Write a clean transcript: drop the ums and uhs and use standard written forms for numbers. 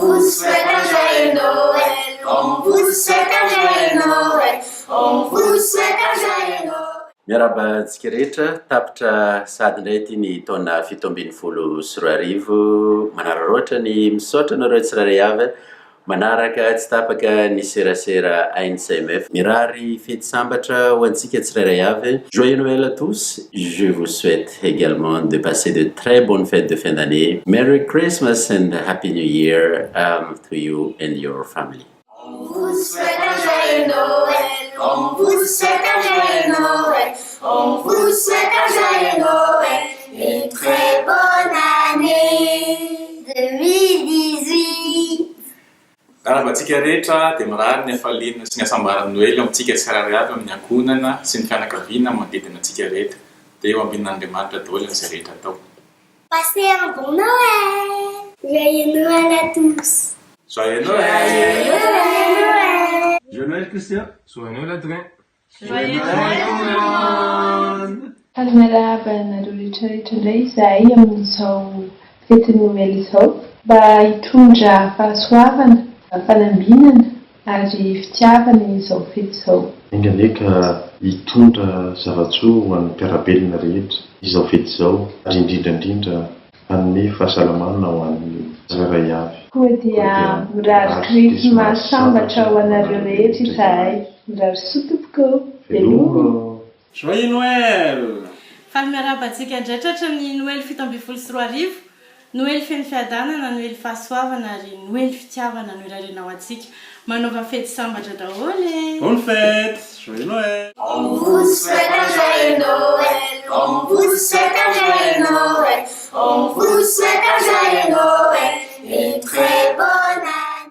vous souhaite un joyeux Noël. On vous souhaite un joyeux Noël. On vous souhaite un joyeux Noël. Miaraba antsika rehetra tapitra sady indray ty ny taona 7 sy 10 manararoatra ny misaotra nareo tsiraray avy manaraka tsy tapaka ny serasera ANCMF mirary fety sambatra ho antsika tsiraray avy. Joyeux Noël à tous. Je vous souhaite également de passer de très bonnes fêtes de fin d'année. Merry Christmas and Happy New Year to you and your family. On vous souhaite un joyeux Noël. On vous souhaite un joyeux Noël. On vous souhaite un joyeux Noël. Une très bonne année 2018. Arabantsika rehetra dia mirary ny hafaliana sy ny hasambarany Noely amintsika tsirairay avy amin'ny ankonana sy ny fianakaviana manodidina antsika rehetra. Dia eo ambin'Andriamanitra daholo izay rehetra atao. Passez un bon Noël. Joyeux Noël à tous. Joyeux Noël. Joyeux Noël Christian. Joyeux Noël Adrien. Joyeux Noël tout le monde. Kalmaraba nareo rehetrarehetra indray izahay amin'izao fety Noël izao mba hitondra fahasoavana, fanambinana ary fitiavana izao fety izao. Enganeka hitondra zava-tsoa ho an'ny mpiarabelona rehetra izao fety izao ary indrindrandrindra hanome fahasalamana ho an'ny tsirairay avy. Koa dia mirary Krismas sambatra ho anareo rehetra izahay. Mirary sotompoko. Veloma. Joyeux Noël. Falmiarabantsika ndraitratra ny Noël 7 Noël feno fiadanana, Noël fahasoavana ary Noël fitiavana no irarenao antsika. Manaova fety sambatra daholo. Bonne fête. Joyeux Noël. On vous souhaite un joyeux Noël. On vous souhaite un joyeux Noël. On vous souhaite un joyeux Noël. Une très bonne